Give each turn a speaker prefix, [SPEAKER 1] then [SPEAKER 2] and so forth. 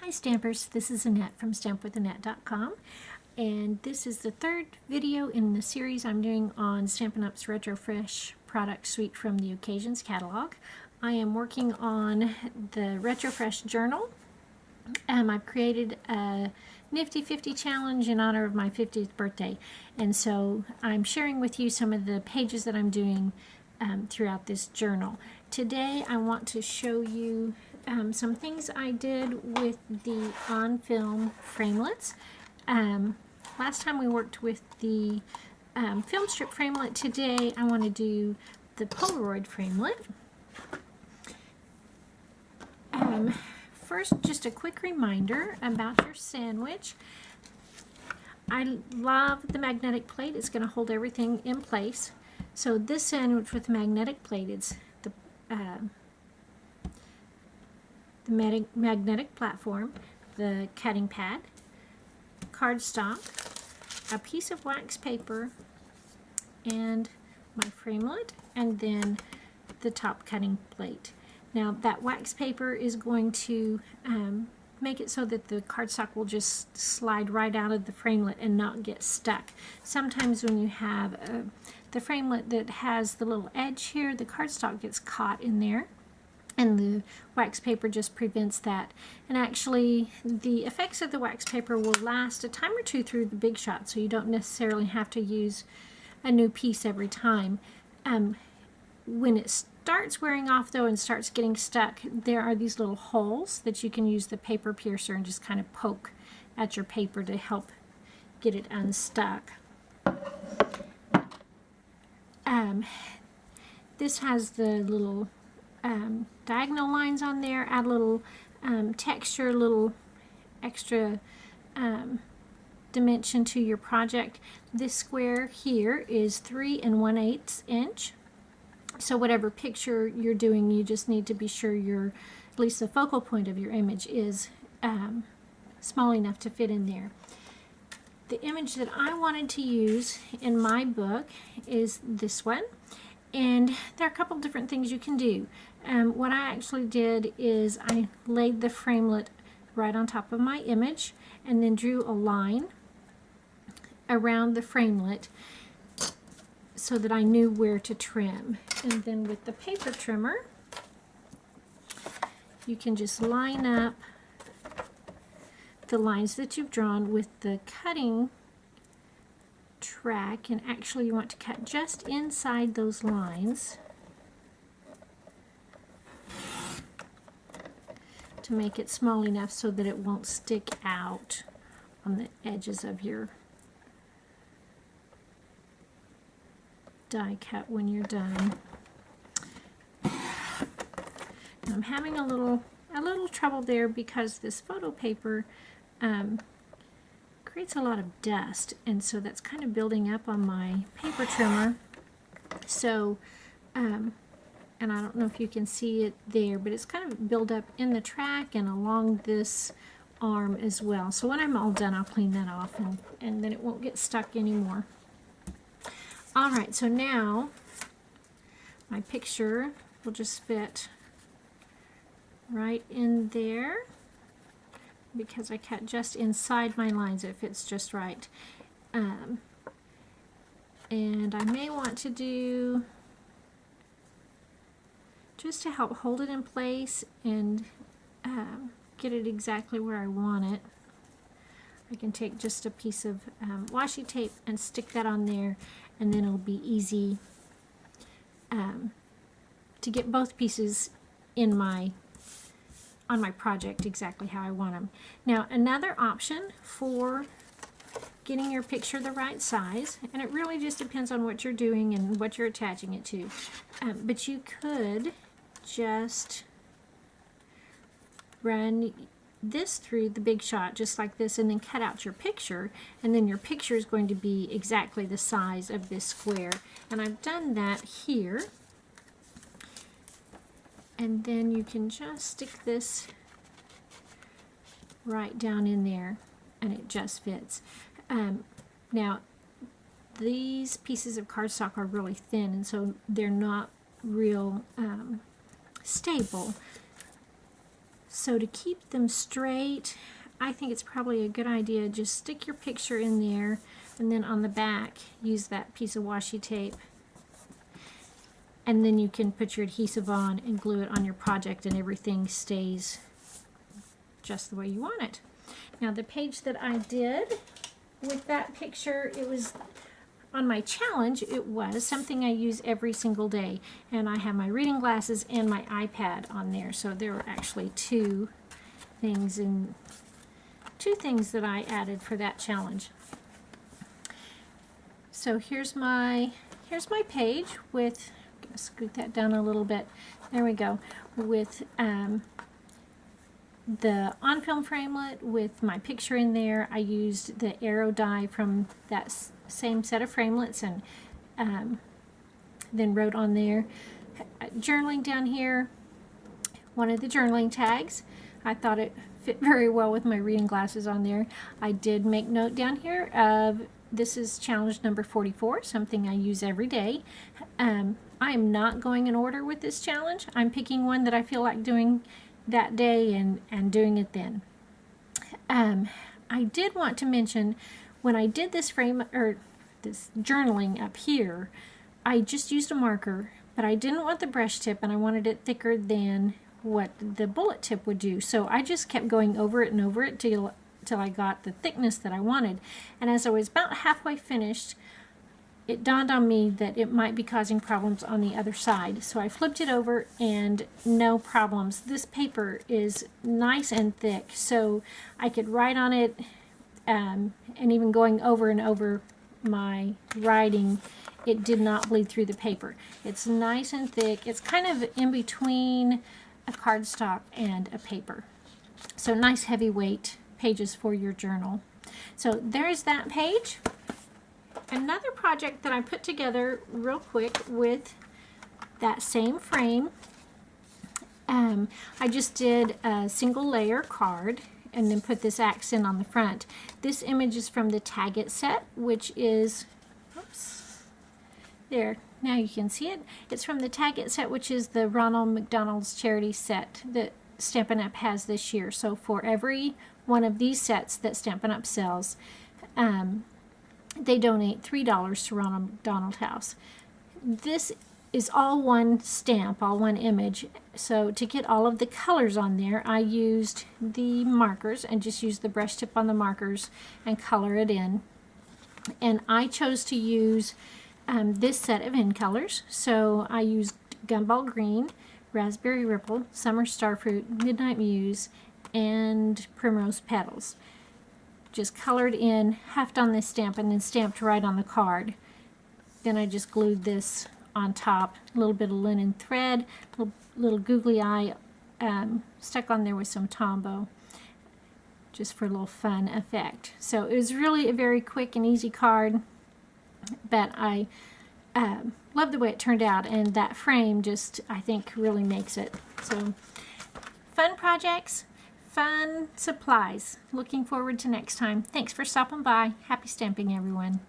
[SPEAKER 1] Hi Stampers, this is Annette from stampwithannette.com, and this is the third video in the series I'm doing on Stampin' Up's Retro Fresh product suite from the Occasions catalog. I am working on the Retro Fresh journal. I've created a Nifty 50 challenge in honor of my 50th birthday, and so I'm sharing with you some of the pages that I'm doing throughout this journal. Today I want to show you some things I did with the on-film framelets. Last time we worked with the film strip framelit. Today I want to do the polaroid framelit. First, just a quick reminder about your sandwich. I love the magnetic plate. It's going to hold everything in place. So this sandwich with the magnetic plate, it's the magnetic platform, the cutting pad, cardstock, a piece of wax paper, and my framelit, and then the top cutting plate. Now that wax paper is going to make it so that the cardstock will just slide right out of the framelit and not get stuck. Sometimes when you have the framelit that has the little edge here, the cardstock gets caught in there, and the wax paper just prevents that. And actually the effects of the wax paper will last a time or two through the big shot, so you don't necessarily have to use a new piece every time. When it starts wearing off though and starts getting stuck, there are these little holes that you can use the paper piercer and just kind of poke at your paper to help get it unstuck. This has the little diagonal lines on there, add a little texture, little extra dimension to your project. This square here is 3 1/8 inch. So whatever picture you're doing, you just need to be sure at least the focal point of your image is small enough to fit in there. The image that I wanted to use in my book is this one, and there are a couple different things you can do. What I actually did is I laid the framelit right on top of my image and then drew a line around the framelit so that I knew where to trim. And then with the paper trimmer, you can just line up the lines that you've drawn with the cutting track, and actually you want to cut just inside those lines to make it small enough so that it won't stick out on the edges of your die cut when you're done. I'm having a little trouble there because this photo paper creates a lot of dust, and so that's kind of building up on my paper trimmer. So and I don't know if you can see it there, but it's kind of built up in the track and along this arm as well. So when I'm all done, I'll clean that off, and then it won't get stuck anymore. Alright, so now my picture will just fit right in there because I cut just inside my lines. It fits just right. And I may want to do, just to help hold it in place and get it exactly where I want it, I can take just a piece of washi tape and stick that on there, and then it'll be easy to get both pieces in on my project exactly how I want them. Now another option for getting your picture the right size, and it really just depends on what you're doing and what you're attaching it to, but you could just run this through the big shot just like this and then cut out your picture, and then your picture is going to be exactly the size of this square. And I've done that here, and then you can just stick this right down in there and it just fits. Now these pieces of cardstock are really thin, and so they're not real stable. So to keep them straight, I think it's probably a good idea just stick your picture in there, and then on the back use that piece of washi tape, and then you can put your adhesive on and glue it on your project and everything stays just the way you want it. Now the page that I did with that picture, it was on my challenge. It was something I use every single day, and I have my reading glasses and my iPad on there, so there were actually two things that I added for that challenge. So here's my page with, scoot that down a little bit, there we go, with the on-film framelit with my picture in there. I used the arrow die from that same set of framelits and then wrote on there. Journaling down here, one of the journaling tags. I thought it fit very well with my reading glasses on there. I did make note down here of this is challenge number 44, something I use every day. I am not going in order with this challenge. I'm picking one that I feel like doing that day and doing it then. I did want to mention when I did this this journaling up here, I just used a marker, but I didn't want the brush tip and I wanted it thicker than what the bullet tip would do. So I just kept going over it and over it till I got the thickness that I wanted. And as I was about halfway finished, it dawned on me that it might be causing problems on the other side. So I flipped it over and no problems. This paper is nice and thick, so I could write on it, and even going over and over my writing, it did not bleed through the paper. It's nice and thick. It's kind of in between a cardstock and a paper. So nice heavyweight pages for your journal. So there's that page. Another project that I put together real quick with that same frame, I just did a single layer card and then put this accent on the front. This image is from the Tag It set, which is, oops, there, now you can see it. It's from the Tag It set, which is the Ronald McDonald's charity set that Stampin' Up! Has this year. So for every one of these sets that Stampin' Up! Sells, they donate $3 to Ronald McDonald House. This is all one stamp, all one image. So to get all of the colors on there, I used the markers and just used the brush tip on the markers and color it in. And I chose to use this set of in colors. So I used Gumball Green, Raspberry Ripple, Summer Starfruit, Midnight Muse, and Primrose Petals. Just colored in, heft on this stamp, and then stamped right on the card. Then I just glued this on top, a little bit of linen thread, little googly eye stuck on there with some Tombow, just for a little fun effect. So it was really a very quick and easy card, but I love the way it turned out, and that frame just, I think, really makes it. So fun projects, fun supplies. Looking forward to next time. Thanks for stopping by. Happy stamping, everyone.